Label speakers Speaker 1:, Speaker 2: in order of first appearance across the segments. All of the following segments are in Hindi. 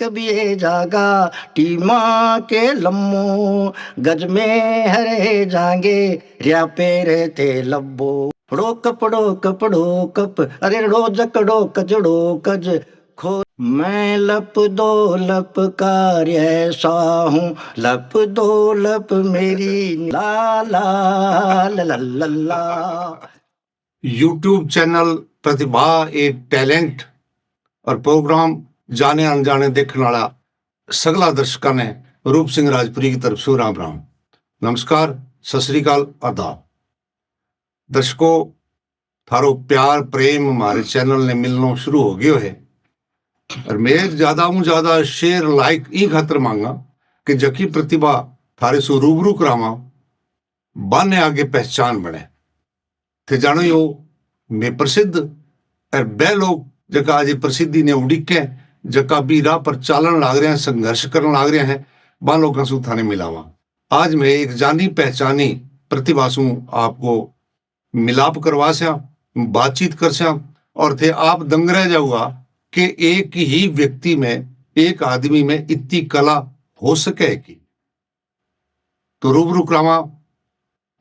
Speaker 1: कभी जागा टीमा के लम्मो गज में हरे जागे रिया पेरे ते लब्बो पड़ो कप अरे रो कजड़ो कज खो मैं लप दो लप कार्य ऐसा हूँ लप दो लप मेरी ला ला ला ला ला ला।
Speaker 2: यूट्यूब चैनल प्रतिभा एक टैलेंट और प्रोग्राम जाने अनजाने देखने वाला सगला दर्शकों ने रूप सिंह राजपुरी की तरफ से राम राम नमस्कार सत श्री अकाल आदाब। दर्शकों थारो प्यार प्रेम हमारे चैनल ने मिलना शुरू हो गयो है और मैं ज्यादा शेयर लाइक ई खातर मांगा कि जकी प्रतिभा थारे सो रूबरू करावा बाने आगे पहचान बने थे जानो यो मैं प्रसिद्ध और बे लोग जका आज प्रसिद्धि ने उड़ीके जका भी राह पर चालन लाग रहे हैं संघर्ष करने लाग रहे हैं बा लोगों से थाने मिलावा। आज मैं एक जानी पहचानी प्रतिभा सु आपको मिलाप करवा सया बातचीत कर सया और थे आप दंग रह जाऊगा कि एक ही व्यक्ति में एक आदमी में इतनी कला हो सके कि तो रूबरू करावा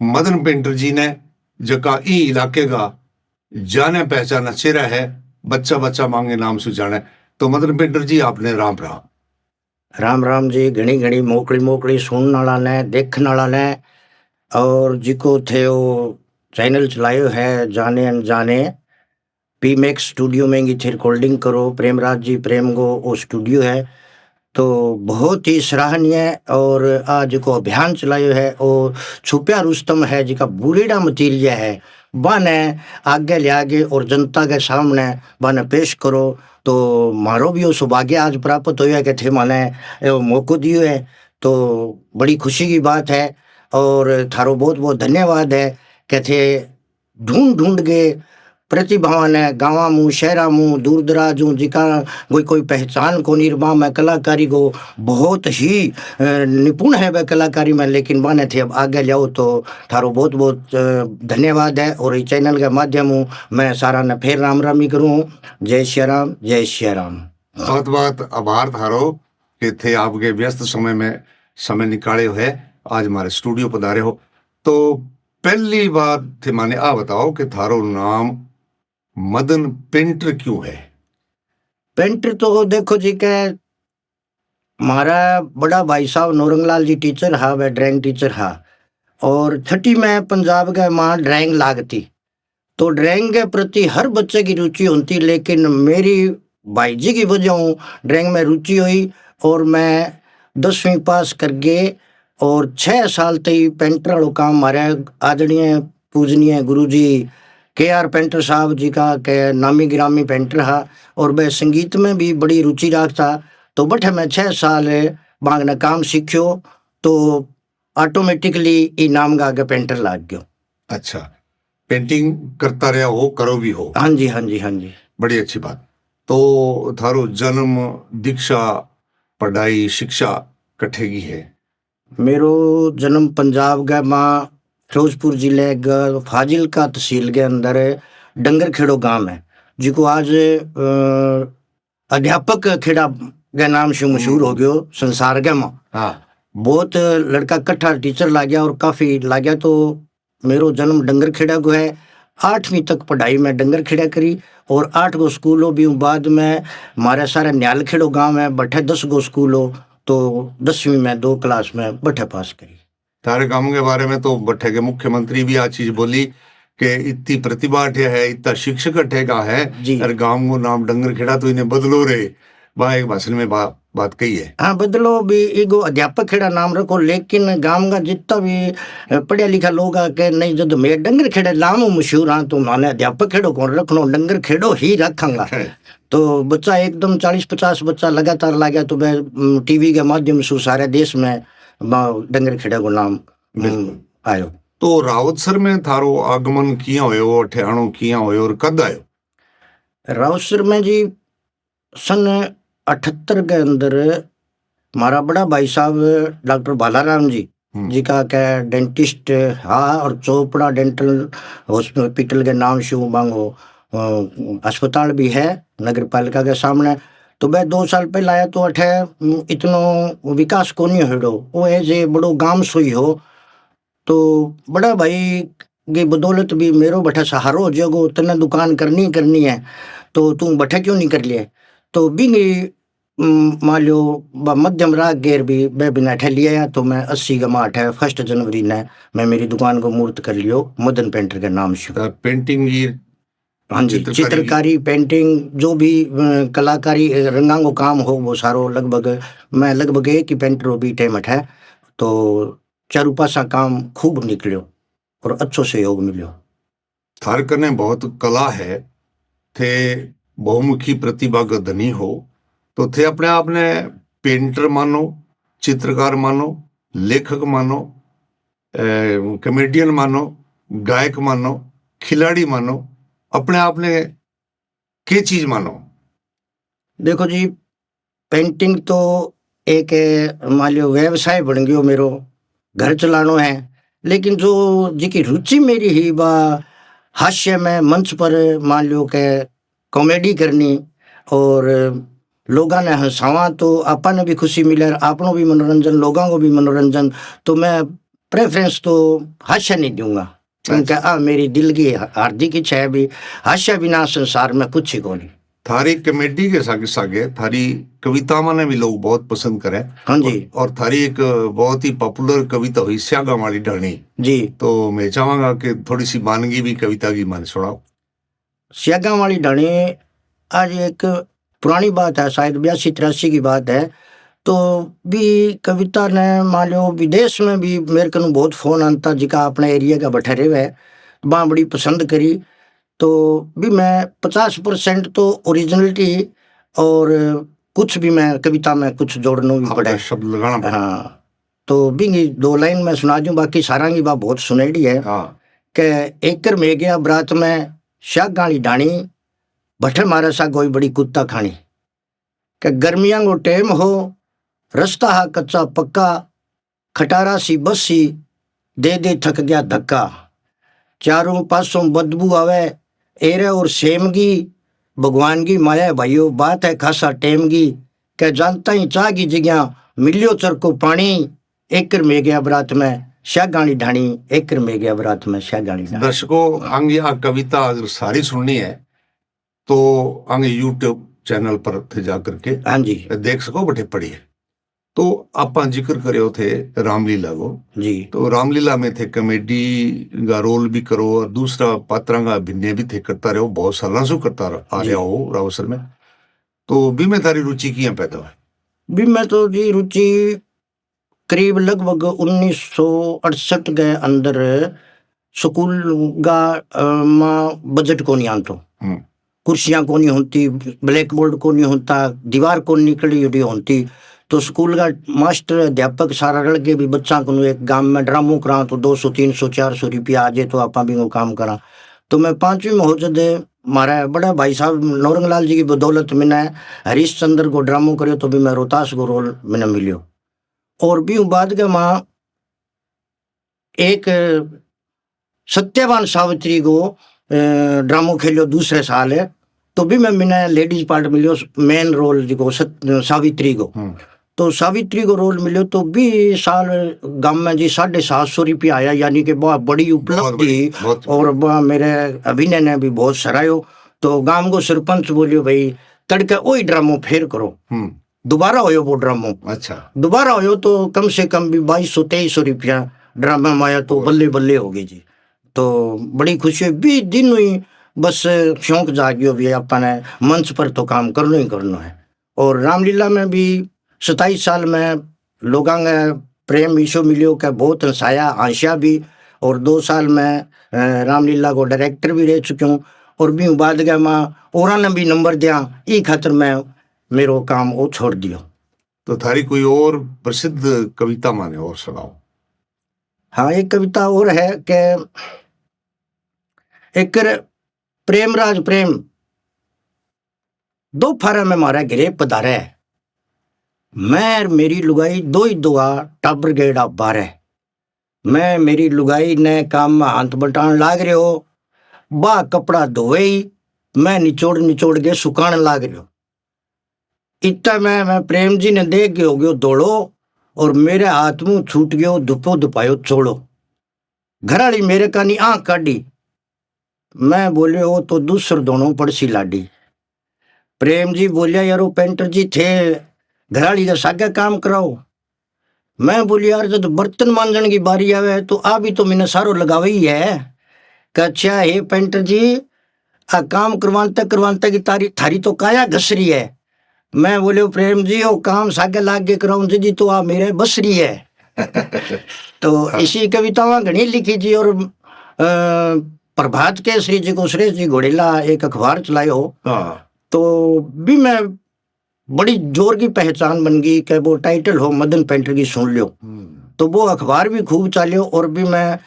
Speaker 2: मदन पेंटर जी ने जका ई इलाके का जाने पहचाना चेहरा है बच्चा मांगे नाम से जाने। तो मदन पेंटर जी आपने राम
Speaker 1: राम जी घणी घणी मोकली सुनने वाला ने देखने वाला ने और जिको थे वो चैनल चलायो है जाने अनजाने पी मैक्स स्टूडियो में थे रिकॉर्डिंग करो प्रेमराज जी प्रेम गो वो स्टूडियो है तो बहुत ही सराहनीय। और आज को अभियान चलायो है वो छुपिया रुस्तम है जिका बुरीड़ा मतीरिया है बाने आगे ले आगे और जनता के सामने बाने पेश करो। तो मारो भी वो सौभाग्य आज प्राप्त होया कि थे माने मौको दियो है तो बड़ी खुशी की बात है और थारो बहुत धन्यवाद है कि थे ढूंढ के प्रतिभावां ने गाँव मु शहरा मु दूर दराज हूँ जिका कोई पहचान को निर्माण में कलाकारी को बहुत ही निपुण है वह कलाकारी में लेकिन बाने थे अब आगे जाओ तो थारो बहुत धन्यवाद है। और इस चैनल के माध्यम हूँ मैं सारा ने फिर राम करूँ। जय श्री राम।
Speaker 2: बहुत आभार थारो कि थे आपके व्यस्त समय में समय निकाले हो है आज हमारे स्टूडियो पधारे हो। तो पहली बात थे माने आ बताओ कि थारो नाम मदन पेंटर क्यों है?
Speaker 1: पेंटर तो देखो जी के हमारा बड़ा भाई साहब नौरंगलाल जी टीचर हा वह ड्राइंग टीचर हा और छठी में पंजाब के माँ ड्राइंग लागती तो ड्राइंग के प्रति हर बच्चे की रुचि होती लेकिन मेरी भाई जी की वजह ड्राइंग में रुचि हुई और मैं 10वीं पास कर गए और 6 साल तक पेंटर वालों काम हमारे आदरणीय पूजनीय गुरु जी के.आर. पेंटर साहब जी का के नामी गिरामी पेंटर हा और वह संगीत में भी बड़ी रुचि रखता तो बठे मैं 6 साल बांग ने काम सीखियो तो ऑटोमेटिकली ई नाम का आगे पेंटर लाग गयो।
Speaker 2: अच्छा पेंटिंग करता रहा हो करो भी हो?
Speaker 1: हाँ जी
Speaker 2: बड़ी अच्छी बात। तो थारो जन्म दीक्षा पढ़ाई शिक्षा कठे की है?
Speaker 1: मेरो जन्म पंजाब का माँ फिरोजपुर जिले का फाजिलका तहसील के अंदर डंगर खेड़ो गांव है जिको आज अध्यापक खेड़ा के नाम से मशहूर हो गयो संसार के में।
Speaker 2: हाँ
Speaker 1: बहुत लड़का कट्ठा टीचर ला गया और काफी ला गया तो मेरो जन्म डंगर खेड़ा को है। 8वीं तक पढ़ाई में डंगर खेड़ा करी और 8 गो स्कूलों भी बाद में हमारे सारे न्याल खेड़ो गाँव में बठे 10 गो स्कूलों तो 10वीं में 2 क्लास में बठे पास करी।
Speaker 2: तारे गांव के बारे में तो बठे के मुख्यमंत्री भी आ चीज बोली कि इतनी प्रतिभा है इतना शिक्षक ठेका है और गांव को नाम डंगर खेड़ा तो इन्हें बदलो रे वह एक भाषण में बात कही है।
Speaker 1: हाँ बदलो भी एगो अध्यापक खेड़ा नाम रखो लेकिन गांव का जितना भी पढ़ा लिखा लोग आके नहीं जब मैं डंगर खेड़े नाम मशहूर हाँ तो मैंने अध्यापक खेड़ो कौन रखना डंगर खेड़ो ही रखांगा। तो बच्चा एकदम 40-50 बच्चा लगातार ला गया तो मैं टीवी के माध्यम से सारे देश में डंगर खेड़ा को नाम आयो।
Speaker 2: तो रावतसर में थारो आगमन किया हो ठियाणो किया हो और कद आयो?
Speaker 1: रावतसर में जी सन 78 के अंदर हमारा बड़ा भाई साहब डॉक्टर बालाराम जी जी का क्या डेंटिस्ट हाँ और चोपड़ा डेंटल हॉस्पिटल के नाम से मांगो अस्पताल भी है नगर पालिका के सामने तो मैं 2 साल पहले आया तो अठे इतनो विकास को नहीं हो वो जे बड़ो गांव सोई हो तो बड़ा भाई की बदौलत भी मेरो बठा सहारो जगो तने दुकान करनी है तो तू बठा क्यों नहीं कर लिए तो बिंगी मान लो मध्यम राग गेर भी मैं बिना ठे लिया तो मैं 80 का माठ है 1 जनवरी ने मैं मेरी दुकान को मूर्त कर लियो मदन पेंटर के नाम से।
Speaker 2: पेंटिंग ये
Speaker 1: हाँ जी, चित्रकारी पेंटिंग जो भी कलाकारी रंगांगो काम हो वो सारो लगभग एक ही पेंटर हो भी टाइम है तो चारू पासा काम खूब निकलियो और अच्छो सहयोग मिलियो।
Speaker 2: थार कने बहुत कला है थे बहुमुखी प्रतिभा का धनी हो तो थे अपने आप ने पेंटर मानो, चित्रकार मानो, लेखक मानो, कॉमेडियन मानो, गायक मानो, खिलाड़ी मानो, अपने आप ने के चीज मानो?
Speaker 1: देखो जी, पेंटिंग तो एक मान लो व्यवसाय बन गयो मेरो, घर चलानो है, लेकिन जो जिकी रुचि मेरी ही बा हास्य में मंच पर मान लो के कॉमेडी करनी और लोगों ने हंसावा तो आपा ने भी खुशी मिले आपनो भी मनोरंजन लोगों को भी मनोरंजन तो मैं प्रेफरेंस तो हास्य नहीं दूंगा क्योंकि मेरी दिल की हार्दिक इच्छा है भी हास्य बिना संसार में कुछ ही को नहीं।
Speaker 2: थारी कॉमेडी के सागे सागे थारी कविता माने भी लोग बहुत पसंद करें।
Speaker 1: हाँ जी।
Speaker 2: और थारी एक बहुत ही पॉपुलर कविता हुई स्यागा वाली ढाणी
Speaker 1: जी,
Speaker 2: तो मैं चाहूंगा कि थोड़ी सी मानगी भी कविता की मान सुनाओ।
Speaker 1: स्यागा वाली ढाणी आज एक पुरानी बात है, शायद 82-83 की बात है। तो भी कविता ने मान लो विदेश में भी मेरे को बहुत फोन आता जिका अपने एरिया का बैठे हुए वहाँ बड़ी पसंद करी तो भी मैं 50% तो ओरिजिनलिटी और कुछ भी मैं कविता में कुछ जोड़ना भी पड़े
Speaker 2: शब्द लगाना पड़े।
Speaker 1: हाँ, तो भी 2 लाइन में सुना दूं बाकी सारांगी बात बहुत सुनेड़ी है।
Speaker 2: हाँ।
Speaker 1: के एकर में गया बरात में शाग गाली डाणी भट्टे मारे सा कोई बड़ी कुत्ता खानी के गर्मियां को टेम हो रास्ता हा कच्चा पक्का खटारा सी बसी दे थक गया धक्का चारों पासों बदबू आवे एरे और सेमगी भगवान की माया भाइयों बात है खासा टेमगी के जानता ही चाह की जगह मिलियो चर को पानी एकर में गया बरात में शागानी ढाणी एकर में गया बरात में शागानी ढाणी।
Speaker 2: दर्शकों आंगे आ कविता अगर सारी सुननी है तो आंगे यूट्यूब चैनल पर थे जाकर के
Speaker 1: हाँ जी
Speaker 2: देख सको बटे पढ़िए। तो आपा जिक्र करो थे रामलीला को
Speaker 1: जी,
Speaker 2: तो रामलीला में थे कॉमेडी का रोल भी करो और दूसरा पात्रा का अभिनय भी थे करता रहो बहुत सालों से करता आ रहा हो अवसर में तो भी में तारी रुचि किया पैदा है?
Speaker 1: भी मैं तो जी रुचि करीब लगभग 1968 के अंदर स्कूल का बजट को नहीं आंतो कुर्सियां को नहीं होती ब्लैक बोर्ड को नहीं होता दीवार को निकली होती तो स्कूल का मास्टर अध्यापक सारा रल के भी बच्चा को एक गांव में ड्रामो करा तो 200-300-400 रुपया आ जाए तो आप भी वो काम करा तो मैं 5वीं में हो जदे मारा बड़ा भाई साहब नौरंगलाल जी की बदौलत मैंने हरीश चंद्र को ड्रामो करो तो भी मैं रोहतास को रोल मैंने मिलियो और भी बाद के माँ एक सत्यवान सावित्री को ड्रामो खेलियो दूसरे साल है तो भी मैंने लेडीज पार्ट मिलियो मेन रोल जो सावित्री को तो सावित्री को रोल मिलो तो 20 साल गांव में जी 750 रुपया आया यानी कि बहुत बड़ी उपलब्धि और मेरे अभिनय ने भी बहुत सरायो तो गांव को सरपंच बोलियो भाई तड़के वही ड्रामो फेर करो दोबारा होयो वो ड्रामो।
Speaker 2: अच्छा
Speaker 1: दोबारा होयो तो कम से कम भी 2200-2300 रुपया ड्रामा में आया तो बल्ले बल्ले हो गई जी तो बड़ी खुशी हुई 20 दिन हुई बस शौक जागियो भी अपने मंच पर तो काम करना ही करना है और रामलीला में भी 27 साल में लोगों का प्रेम ईशो मिलियो का बहुत हंसाया आशा भी और 2 साल में रामलीला को डायरेक्टर भी रह चुके हूँ और भी बाद गया माँ और ने भी नंबर दिया ये खातर मैं मेरो काम वो छोड़ दियो।
Speaker 2: तो थारी कोई और प्रसिद्ध कविता माने और सुनाओ।
Speaker 1: हाँ एक कविता और है कि एक प्रेमराज प्रेम दो फारा में मारा गिरे पधारे मैं मेरी लुगाई दो ही दुआ टाबर गेड़ा बारे मैं मेरी लुगाई ने काम में हाथ बटान लाग रहे हो बा कपड़ा धोए मैं निचोड़ के सुकान लाग रहे हो इतना मैं प्रेम जी ने देख के हो गयो दौड़ो और मेरे हाथ मुंह छूट गयो धुपो धुपायो छोड़ो। घराली मेरे कानी आंख काढ़ी। मैं बोले वो तो दूसर दोनों पड़सी लाडी। प्रेम जी बोलिया यार वो पेंटर जी थे घराली का सागे काम कराओ। मैं बोली यार जब बर्तन मांजन की बारी आवे तो आ भी तो मैंने सारो लगावे ही है। अच्छा हे पेंटर जी आ काम करवाते करवाते की थारी तो काया घस रही है। मैं बोले प्रेम जी वो काम सागे लाग के कराऊं जी तो आ मेरे बस रही है। तो इसी कवितावां घनी लिखी जी। और प्रभात केसरी जी को सुरेश जी घोड़ेला एक अखबार चलायो तो भी मैं बड़ी जोर की पहचान बन गई कि वो टाइटल हो मदन पेंटर की सुन लियो। तो वो अखबार भी खूब चालियो और भी मैं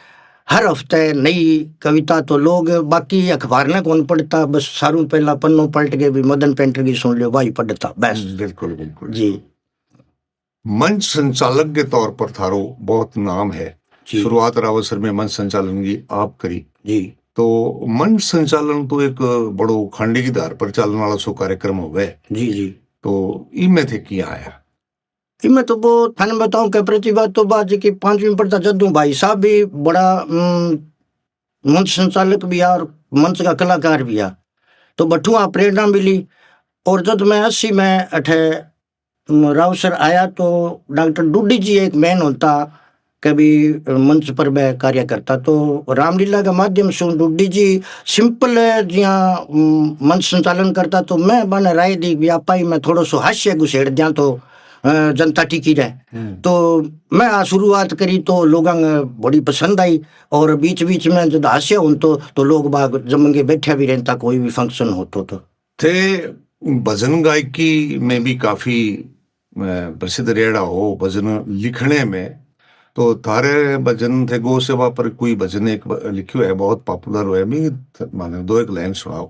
Speaker 1: हर हफ्ते नई कविता तो लोग बाकी अखबार ने कौन पढ़ता बस सारू पहला पन्नों पलट के भी मदन पेंटर की सुन लियो वही पढ़ता बस।
Speaker 2: बिल्कुल बिल्कुल
Speaker 1: जी।
Speaker 2: मंच संचालक के तौर पर थारो बहुत नाम है।
Speaker 1: जी।
Speaker 2: शुरुआत अवसर में मंच संचालन की आप करी
Speaker 1: जी।
Speaker 2: तो मंच संचालन तो एक बड़ो खंडी की धार पर चलने वाला सो कार्यक्रम हो गए।
Speaker 1: जी जी।
Speaker 2: तो इनमें थे क्या आया
Speaker 1: मैं तो वो थाने बताऊं कि प्रतिभा तो बात की 5वीं पढ़ता जदू भाई साहब भी बड़ा मंच संचालक भी और मंच का कलाकार भी आ तो बठुआ प्रेरणा मिली। और जब मैं 80 में अठे रावसर आया तो डॉक्टर डूडी जी एक मैन होता कभी मंच पर मैं कार्य करता तो रामलीला के माध्यम से डूडी जी सिंपल जिया मंच संचालन करता तो मैं बने राय दी भी आप मैं थोड़ा सो हास्य घुसेड़ दिया तो जनता टिकी रहे। तो मैं आ शुरुआत करी तो लोगों बड़ी पसंद आई और बीच बीच में जब हास्य हो तो लोग बाग जम के बैठे भी रहता कोई भी फंक्शन हो तो
Speaker 2: थे भजन गायकी में भी काफी प्रसिद्ध रेड़ा हो भजन लिखने में तो थारे भजन थे गो सेवा पर कोई भजन एक लिखियो है बहुत पॉपुलर हुआ है माने दो एक लाइन सुनाओ।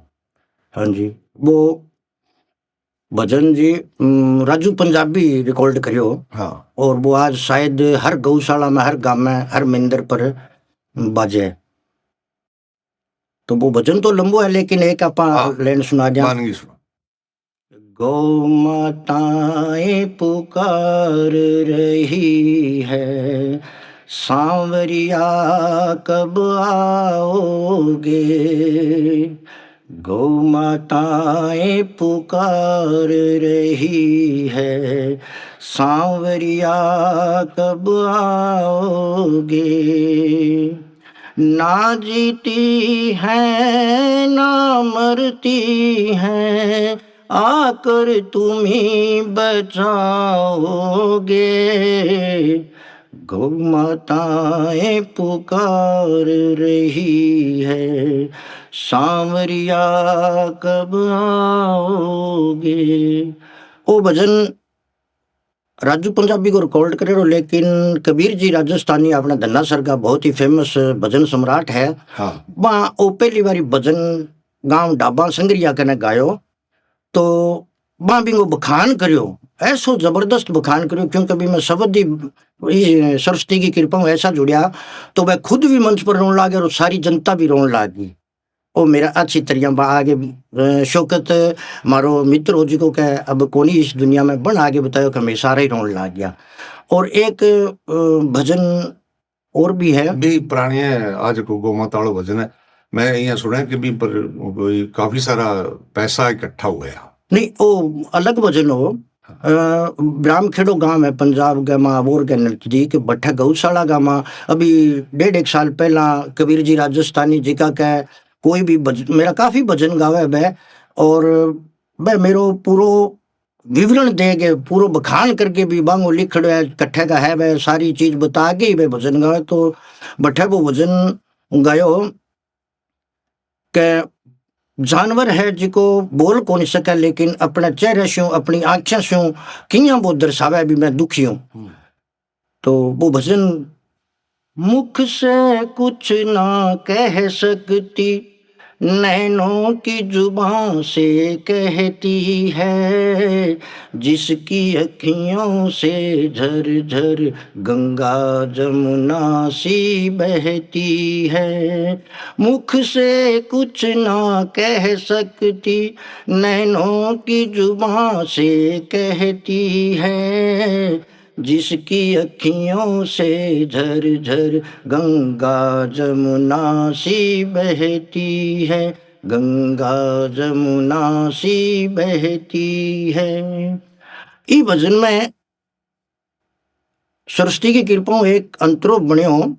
Speaker 1: हाँ जी वो भजन जी राजू पंजाबी रिकॉर्ड करियो। हाँ। और वो आज शायद हर गौशाला में हर गांव में हर मंदिर पर बाजे। तो वो भजन तो लंबो है लेकिन एक आपा लाइन सुना दिया। गौ माताएं पुकार रही है सांवरिया कब आओगे। गौ माताएं पुकार रही है सांवरिया कब आओगे। ना जीती है ना मरती है आकर तुम्ही बचाओगे। गौ माताएं पुकार रही है सांवरिया कब आओगे। ओ भजन राजू पंजाबी को रिकॉर्ड करे लेकिन कबीर जी राजस्थानी अपना धन्ना सर का बहुत ही फेमस भजन सम्राट है। हाँ। वहाँ वो पहली बारी भजन गांव डाबा संगरिया कने गायो तो वहाँ भी वो बखान करियो ऐसो जबरदस्त बखान करियो क्योंकि अभी मैं शब्द ही सरस्वती की कृपा ऐसा जुड़िया तो वह खुद भी मंच पर रोने लगे और सारी जनता भी रोने लगी। ओ मेरा अच्छी तरह आगे शौकत मारो मित्र हो जी को कह अब कोनी इस दुनिया में बन आगे बतायो कि मैं सारा ही रोने लग गया। और एक भजन और भी है
Speaker 2: भी पुराने आज को गौ माताड़ो भजन है मैं यहाँ सुना कि भी पर काफी सारा पैसा इकट्ठा हुआ है।
Speaker 1: नहीं वो अलग भजन हो। ब्राह्मखेड़ो गांव है पंजाब के महाबोर के नजदीक भट्ठा गौशाला का माँ अभी 1.5 साल पहला कबीर जी राजस्थानी जी का कह कोई भी मेरा काफी भजन गावे वह और वह मेरो पूरो विवरण दे के पूरो बखान करके भी बांगो लिखड़ है कट्ठे का है वह सारी चीज बता के ही वह भजन गावे। तो बट्ठे वो भजन गायो के जानवर है जिको बोल कौन सके लेकिन अपने चेहरे से अपनी आंखें से किया वो दर्शावे भी मैं दुखी हूं। तो वो भजन मुख से कुछ ना कह सकती नैनों की जुबां से कहती है, जिसकी अखियों से झरझर गंगा जमुना सी बहती है। मुख से कुछ ना कह सकती, नैनों की जुबां से कहती है, जिसकी अखियों से झरझर गंगा जमुना सी बहती है, गंगा जमुना सी बहती है। ई भजन में सरस्वती की कृपा एक अंतरो बण्यो,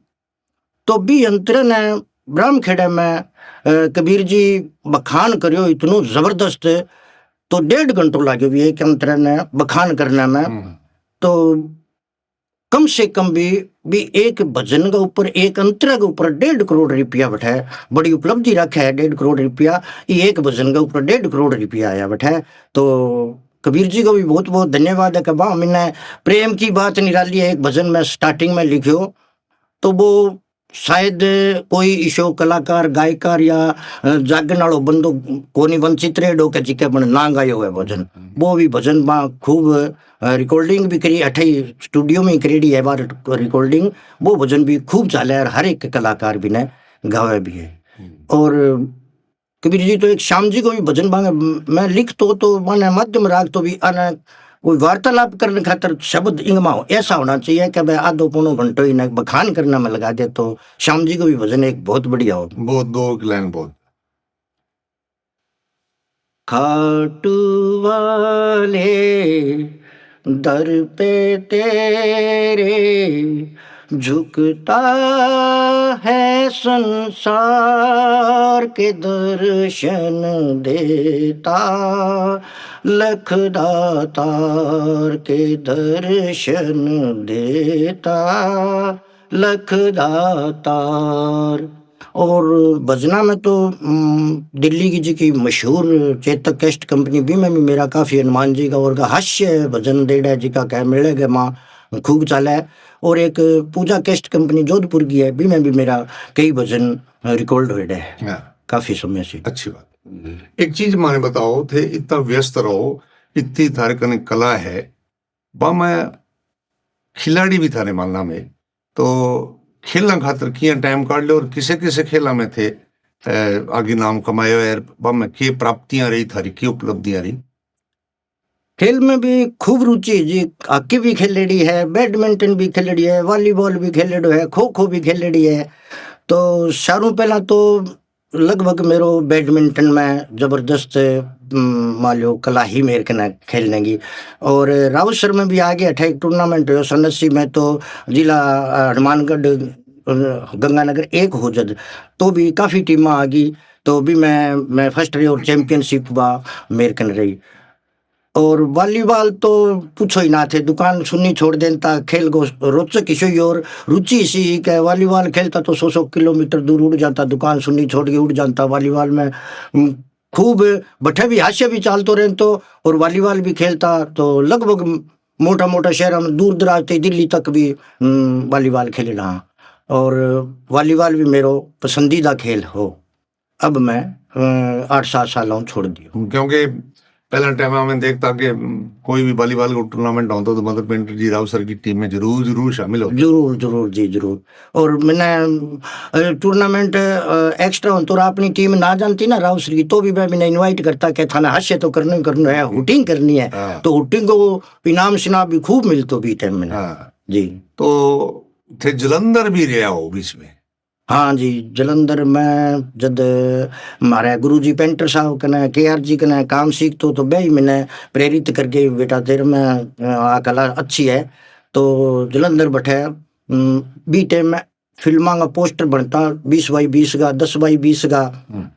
Speaker 1: तो बी अंतर ने ब्रह्मखेड़े में कबीर जी बखान करियो इतनो जबरदस्त, तो 1.5 घंटो लाग्यो भी एक अंतर ने बखान करने में। तो कम से कम भी एक भजन के ऊपर, एक अंतरा के ऊपर 1.5 करोड़ रुपया बैठा है। बड़ी उपलब्धि रखा है 1.5 करोड़ रुपया, ये एक भजन के ऊपर 1.5 करोड़ रुपया आया बैठा है। तो कबीर जी को भी बहुत बहुत धन्यवाद है कि वाह, मैंने प्रेम की बात निराली है एक भजन में स्टार्टिंग में लिखियो, तो वो शायद कोई ईशो कलाकार गायकार या जागन वालों बंदो कोनी वंचित रेडो के जिके बन ना गायो है भजन। वो भी भजन बा खूब रिकॉर्डिंग भी करी, अठे स्टूडियो में करेडी है बार रिकॉर्डिंग। वो भजन भी खूब चाले और हर एक कलाकार भी ने गावे भी है। और कबीर जी तो एक श्याम जी को भी भजन बांगे मैं लिख तो माने मध्यम राग तो भी आने कोई वार्तालाप करने खातर शब्द इंगमा हो ऐसा होना चाहिए कि भाई आधो पौनो घंटो ही ना बखान करने में लगा दे, तो श्याम जी को भी भजन एक बहुत बढ़िया हो।
Speaker 2: बहुत दो लाइन बहुत।
Speaker 1: खाटू वाले दर पे तेरे झुकता है संसार के दर्शन देता, लख दातार के दर्शन देता, लख दातार। और भजना में तो दिल्ली की जी की मशहूर चेतक कैस्ट कंपनी भी में भी मेरा काफ़ी हनुमान जी का और हास्य भजन देड़ा जी का कह मिलेगा माँ खूब चाला है। और एक पूजा कैस्ट कंपनी जोधपुर की है, भी में भी मेरा कई भजन रिकॉर्ड हुए है काफ़ी समय से।
Speaker 2: अच्छी बात। एक चीज माने बताओ थे, इतना व्यस्त रहो, इतनी थारे कने कला है, बा मैं खिलाड़ी भी थारे मानना में, तो खेलना खातर किया टाइम काट लो और किसे किसे खेला में थे आगे नाम कमायो यार, बा में के प्राप्तियां रही थारी, की उपलब्धियां रही?
Speaker 1: खेल में भी खूब रुचि जी, हॉकी भी खेलेड़ी है, बैडमिंटन भी खेलेड़ी है, वॉलीबॉल भी खेलेड़ो है, खो खो भी खेलेड़ी है। तो सारों पहला तो लगभग मेरो बैडमिंटन में जबरदस्त मान लो कला ही मेरे कना खेलने की। और राउसर में भी आगे 28 टूर्नामेंट हुआ 89 में, तो जिला हनुमानगढ़ गंगानगर एक हो जद तो भी काफ़ी टीम आ गई, तो भी मैं फर्स्ट रही और चैंपियनशिप बा मेरे कन रही। और वॉलीबॉल तो पूछो ही ना थे, दुकान सुननी छोड़ देता, खेल को रोचक ही और रुचि इसी कि वॉलीबॉल खेलता तो 100 किलोमीटर दूर उड़ जाता, दुकान सुननी छोड़ के उड़ जाता वॉलीबॉल में। खूब बठे भी हास्य भी चालतो रहतो और वॉलीबॉल भी खेलता, तो लगभग मोटा मोटा शहर में दूर दराज थे दिल्ली तक भी वॉलीबॉल खेले रहा। और वॉलीबॉल भी मेरो पसंदीदा खेल हो। अब मैं 8-7 सालों छोड़ दियो,
Speaker 2: क्योंकि पहला टाइम में देखता कि कोई भी वॉलीबॉल का टूर्नामेंट होता तो मदर पेंटर जी राउसर की टीम में जरूर शामिल हो।
Speaker 1: जरूर जी जरूर। और मैंने टूर्नामेंट एक्स्ट्रा हो तो अपनी टीम ना जानती ना राउसर की, तो भी मैं इनवाइट करता कि थाना हास्य तो करना है, हुटिंग करनी है। तो हुटिंग को इनाम शिनाम भी खूब मिलतो भी टाइम में जी।
Speaker 2: तो थे जलंधर भी रहा हो बीच में?
Speaker 1: हाँ जी, जलंधर में जब हमारे गुरु जी पेंटर साहब कने KR जी कने काम सीखतो, तो भाई मैंने प्रेरित करके बेटा तेरे में आ कला अच्छी है, तो जलंधर बैठे बी टाइम में फिल्मा का पोस्टर बनता 20x20 का 10x20 का।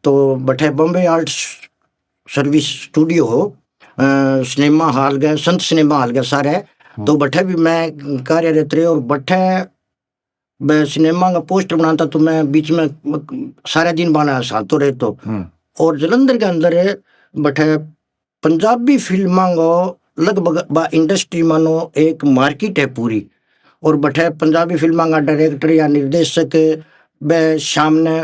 Speaker 1: तो बैठे बॉम्बे आर्ट्स सर्विस स्टूडियो हो, सिनेमा हॉल गए, संत सिनेमा हॉल गए सारे, तो बैठे भी मैं कार्यरत रहे। और बैठे मैं सिनेमा का पोस्टर बनाता, तो मैं बीच में सारे दिन बना सालतो रहतो। और जलंधर के अंदर बैठे पंजाबी फिल्मा को लगभग बा इंडस्ट्री मानो एक मार्केट है पूरी। और बैठे पंजाबी फिल्मा का डायरेक्टर या निर्देशक बे सामने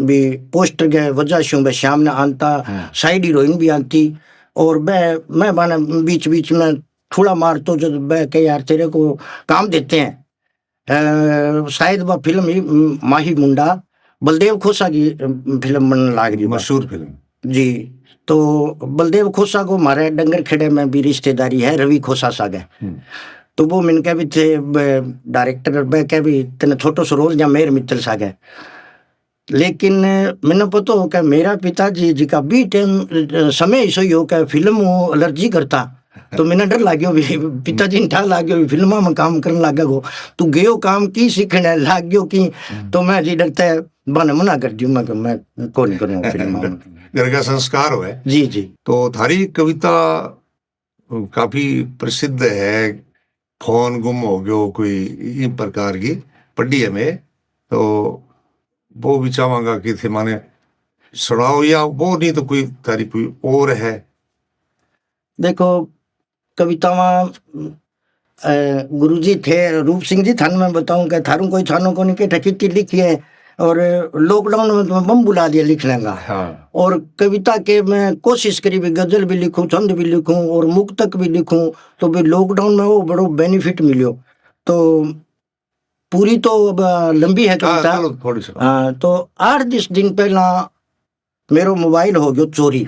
Speaker 1: भी पोस्टर के वजह से मैं सामने आनता, साइड हीरोइन भी आती, और मैं बाने बीच बीच में थोड़ा मार तो जब मैं कह यार तेरे को काम देते हैं। शायद वह फिल्म ही माही मुंडा बलदेव खोसा की फिल्म बनने लाग रही,
Speaker 2: मशहूर फिल्म
Speaker 1: जी। तो बलदेव खोसा को हमारे डंगर खेड़े में भी रिश्तेदारी है, रवि खोसा सागे। तो वो मिनके भी थे डायरेक्टर के भी तेने छोटो सो रोल या मेर मित्तल सागे। लेकिन मैंने पता हो कि मेरा पिताजी जी का भी टाइम समय ऐसा ही हो कि फिल्म एलर्जी करता, तो मैंने डर लाग्यो भी पिताजी ने ठा लाग्यो भी फिल्मा में काम करने लागे गो, तू गयो काम की सीखने लाग्यो की, तो मैं जी डरता है बने मना कर दियो, मैं कौन करूँ फिल्म में।
Speaker 2: घर का संस्कार हो है।
Speaker 1: जी जी।
Speaker 2: तो थारी कविता काफी प्रसिद्ध है, फोन गुम हो गयो कोई इन प्रकार की पढ़ी है मैं, तो वो भी चाहूंगा कि थे माने सुनाओ, या वो नहीं तो कोई तारी कोई और है।
Speaker 1: देखो कवितावां गुरुजी थे रूप सिंह जी, थान में बताऊं कि थारू कोई थानो को नहीं के ठकिती लिखी है, और लॉकडाउन में तो बम बुला दिया लिखने का।
Speaker 2: हाँ।
Speaker 1: और कविता के मैं कोशिश करी भी गजल भी लिखूं, छंद भी लिखूं और मुक्तक भी लिखूं, तो भी लॉकडाउन में वो बड़ो बेनिफिट मिलियो। तो पूरी तो अब लंबी है कविता। तो 8-10 दिन पहला मेरो मोबाइल हो गयो चोरी,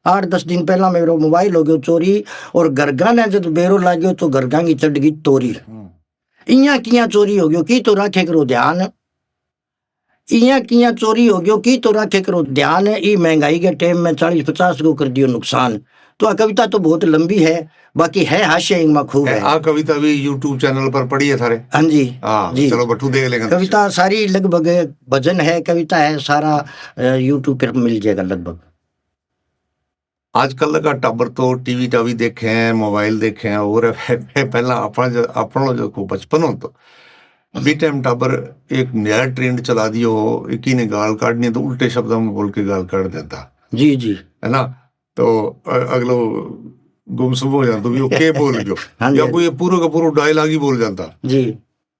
Speaker 1: 8-10 दिन पहला मेरो मोबाइल हो गयो चोरी, और गरगा ने जब बेरो लाग्यो तो गरगा की चढ़ गई तोरी। इया किया चोरी हो गयो की तो राखे करो ध्यान, इया किया चोरी हो गयो की तो राखे करो ध्यान, ई महंगाई के टाइम में 40-50 को कर दियो नुकसान। तो आ कविता तो बहुत लंबी है, बाकी है हास्य इनमें खूब है।
Speaker 2: आ कविता भी YouTube चैनल पर पढ़ी है थारे?
Speaker 1: हाँ जी
Speaker 2: जी। चलो बटू देख लेंगे।
Speaker 1: कविता सारी लगभग भजन है, कविता है, सारा YouTube पर मिल जाएगा लगभग।
Speaker 2: आजकल का टाबर तो टीवी टावी देखे हैं, मोबाइल देखे हैं, और पहला अपना जो को बचपन हो तो अभी टाइम टाबर एक नया ट्रेंड चला दियो, एक ही ने गाल काटनी तो उल्टे शब्दों में बोल के गाल काट देता।
Speaker 1: जी जी,
Speaker 2: है ना। तो अगलो गुमसुम हो जाता भी के बोल गयो या कोई पूरा का पूरा डायलॉग ही बोल जाता
Speaker 1: जी।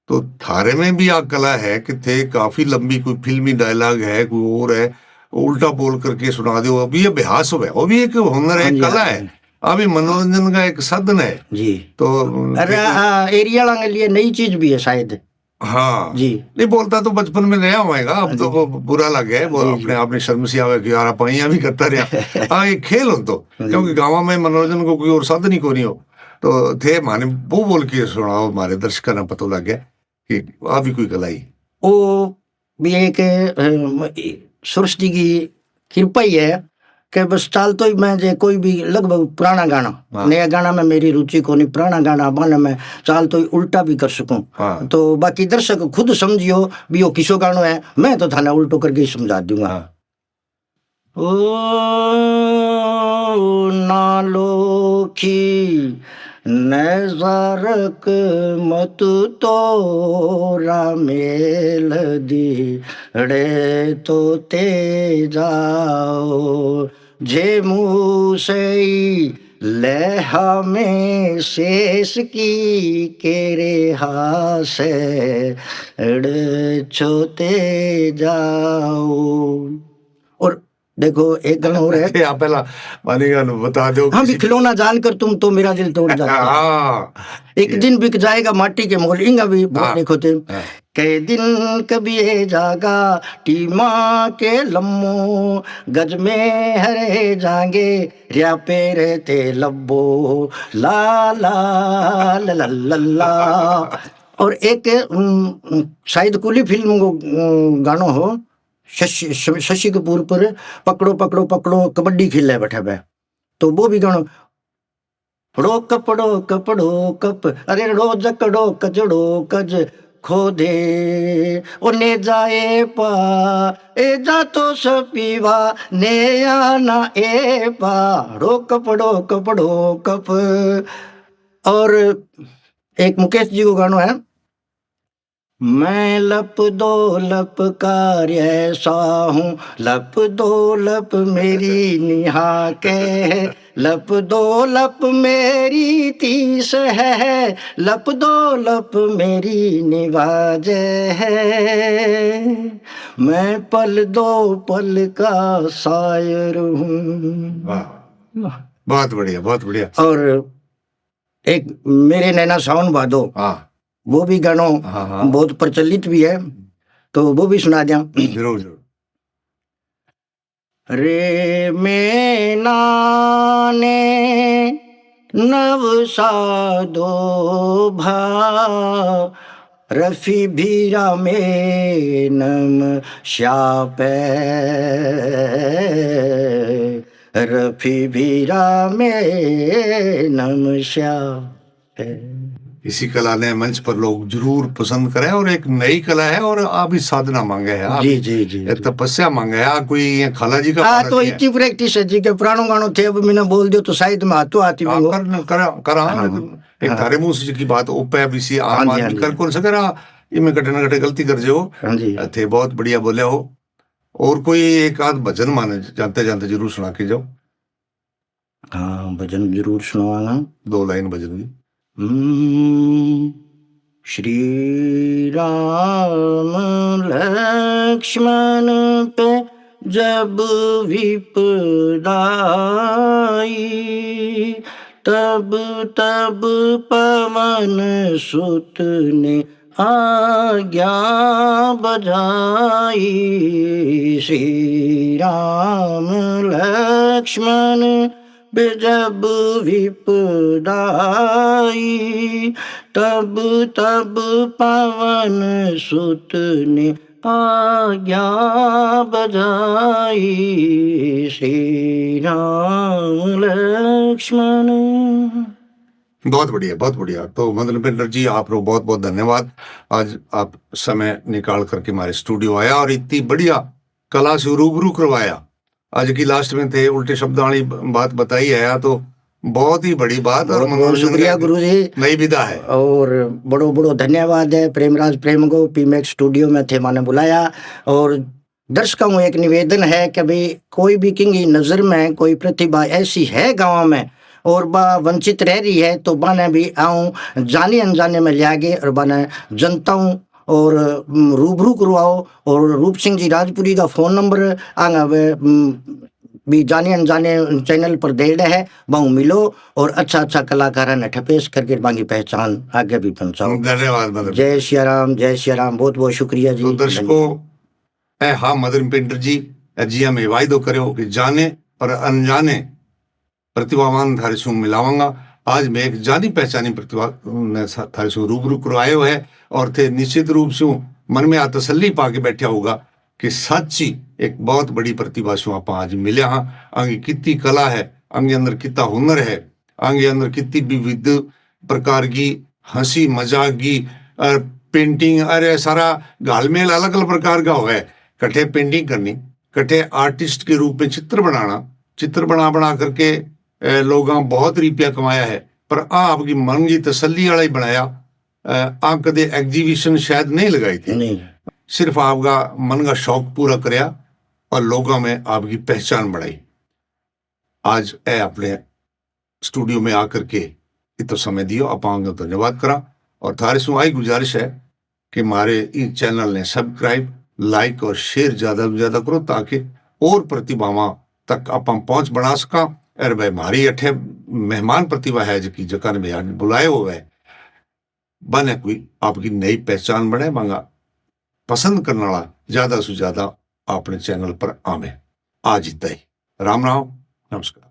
Speaker 2: तो थारे में भी आ कला है कि थे काफी लंबी कोई फिल्मी डायलॉग है, कोई और है, उल्टा बोल करके सुना दो। अभी ये अभ्यास हो है, वो भी एक हुनर है, कला है, अभी मनोरंजन का एक साधन है
Speaker 1: जी।
Speaker 2: तो
Speaker 1: एरिया के लिए नई चीज भी है शायद।
Speaker 2: हाँ
Speaker 1: जी।
Speaker 2: नहीं बोलता तो बचपन में नया होएगा, अब तो वो बुरा लग गया, वो अपने आप में शर्म सी आवे कि यार आप यहाँ भी करता रहा। हाँ ये खेल हो तो, क्योंकि गाँव में मनोरंजन को कोई और साधन ही को नहीं हो, तो थे माने वो बोल के सुनाओ, हमारे दर्शकों ने पता लग गया कि आ भी कोई कलाई।
Speaker 1: वो भी एक सृष्टि की कृपा ही है कि बस चाल तो ही मैं जे कोई भी लगभग पुराना गाना, नया गाना में मेरी रुचि को नहीं, पुराना गाना बाने में चाल तो ही उल्टा भी कर सकूं। तो बाकी दर्शक खुद समझियो भी वो किसो गानो है, मैं तो थाना उल्टो करके ही समझा दूंगा। ओ नालोखी नज़ारक मत तोरा मेल दीड़े तो ते जाओ, जे मूसई लेहा में शेष की केरे हासे छोते जाओ। और देखो एक गाना और है,
Speaker 2: आप पहला मानेगा बता दो।
Speaker 1: हाँ भी खिलौना जानकर तुम तो मेरा दिल तोड़ जाते, एक दिन बिक जाएगा माटी के मोल, इंगा भी देखो थे कई दिन कभी जागा टीमा के लम्बो, गज में हरे जागे रिया पे रहते लब्बो, ला ला ला ला ला ला। और एक शायद कुली फिल्म को गानो हो, शशि कपूर पर पकड़ो पकड़ो पकड़ो कबड्डी खेल है बैठा है, तो वो भी गानो पड़ो कपड़ो कप अरे रोज कड़ो कजड़ो कज खो दे ओने जाए पा ए जा तो सपीवा ने आना ए पाड़ो कपड़ो कप। और एक मुकेश जी को गानो है, मैं लप दो लप कार्य ऐसा हूँ, लप दो लप मेरी निहा के, लप दो लप मेरी तीस है, लप दो लप मेरी निवाज है, मैं पल दो पल का शायर हूँ।
Speaker 2: वाह, बहुत बढ़िया, बहुत बढ़िया।
Speaker 1: और एक मेरे नैना सावन भादो,
Speaker 2: हाँ
Speaker 1: वो भी गानों
Speaker 2: हाँ,
Speaker 1: बहुत प्रचलित भी है, तो वो भी सुना दिया।
Speaker 2: जरूर जरूर।
Speaker 1: रे में नाने नव साधो भा रफी भीरा में नम श्यापे रफी भीरा में नम श्यापे।
Speaker 2: इसी कला ने मंच पर लोग जरूर पसंद करें, और एक नई कला है, और आप ही साधना मांगे है, आप
Speaker 1: जी
Speaker 2: ही
Speaker 1: जी जी
Speaker 2: तपस्या मांगे है, आप कोई ये खाला जी का
Speaker 1: हाँ,
Speaker 2: पारा
Speaker 1: तो
Speaker 2: नहीं है।
Speaker 1: इतनी प्रैक्टिस है जी के पुरानो गानो थे, अब मैंने बोल दियो तो शायद में हाथों हाथी में वो
Speaker 2: करा
Speaker 1: हाँ,
Speaker 2: लेकिन एक
Speaker 1: हाँ।
Speaker 2: थारे मुंह से की बात ओपे बीसी
Speaker 1: हाँ
Speaker 2: आम
Speaker 1: जी, हाँ
Speaker 2: आदमी
Speaker 1: जी,
Speaker 2: कर कौन सकरा, इनमें कटे न कटे गलती कर जो
Speaker 1: हाँ जी।
Speaker 2: थे। बहुत बढ़िया बोले हो। और कोई एक आध भजन माने जानते जानते जरूर सुना के जाओ।
Speaker 1: हाँ, भजन जरूर सुनवाना।
Speaker 2: 2 लाइन भजन की।
Speaker 1: श्री राम लक्ष्मण पे जब विपदा आई, तब तब पवन सुत ने आज्ञा बजाई। श्री राम लक्ष्मण पे जब विपदा आई, तब तब पवन सुत ने आज्ञा बजाई। श्री राम लक्ष्मण।
Speaker 2: बहुत बढ़िया, बहुत बढ़िया। तो मदन पेंटर जी, आप लोग बहुत बहुत धन्यवाद। आज आप समय निकाल करके हमारे स्टूडियो आया और इतनी बढ़िया कला से रूबरू करवाया। आज की लास्ट में थे उल्टे शब्द वाली बात बताई है, तो बहुत ही बड़ी बात और
Speaker 1: बहुत बहुत
Speaker 2: मनोरंजन
Speaker 1: शुक्रिया
Speaker 2: का
Speaker 1: गुरु जी,
Speaker 2: नई विधा है।
Speaker 1: और बड़ो बड़ो धन्यवाद है प्रेमराज प्रेम को पीमैक्स स्टूडियो में थे माने बुलाया। और दर्शकों को एक निवेदन है कि भाई कोई भी किंगी नज़र में कोई प्रतिभा ऐसी है गांव में और बा वंचित रह रही है, तो बाने भी आऊँ जाने अनजाने में ले आगे और बाने जनताऊँ और रूबरू करवाओ। और रूप सिंह जी राजपुरी का फ़ोन नंबर आगा भी जाने अनजाने चैनल पर दे रहे है, बहु मिलो और अच्छा अच्छा कलाकार ने ठपेश करके बाकी पहचान आगे भी पहुंचाओ।
Speaker 2: धन्यवाद मदन।
Speaker 1: जय श्री राम, जय श्री राम, बहुत बहुत शुक्रिया जी।
Speaker 2: तो दर्शकों, हाँ मदन पेंटर जी हमें वायदो करो कि जाने और अनजाने प्रतिभावान थारे सु मिलावांगा। आज मैं एक जानी पहचानी प्रतिभा ने थारे सु रूबरू करवायो है, और थे निश्चित रूप से मन में आ तसल्ली पाके बैठा होगा कि सच्ची एक बहुत बड़ी प्रतिभा सु आप आज मिले हाँ। आगे कितनी कला है, आगे अंदर कितना हुनर है, आगे अंदर कितनी विविध प्रकार की हंसी मजाक की पेंटिंग, अरे सारा घालमेल अलग अलग प्रकार का हो है। कटे पेंटिंग करनी, कटे आर्टिस्ट के रूप में चित्र बनाना, चित्र बना बना करके लोग बहुत रुपया कमाया है। पर आपकी मन की तसल्ली वाला ही बनाया। आप कदे एग्जीबिशन शायद नहीं लगाई थी,
Speaker 1: नहीं,
Speaker 2: सिर्फ आपका मन का शौक पूरा करया और लोगों में आपकी पहचान बढ़ाई। आज अपने स्टूडियो में आकर के इतना समय दियो, आप धन्यवाद करा। और थारे सु आई गुजारिश है कि हमारे इस चैनल ने सब्सक्राइब, लाइक और शेयर ज्यादा से ज्यादा करो, ताकि और प्रतिभावां तक आप पहुंच बना सका। अरे भाई हमारी अठे मेहमान प्रतिभा है जो जगह ने आज बुलाए हुए है, बने कोई आपकी नई पहचान बने, मांगा पसंद करने वाला ज्यादा से ज्यादा अपने चैनल पर आवे। आज इतना ही। राम राम, नमस्कार।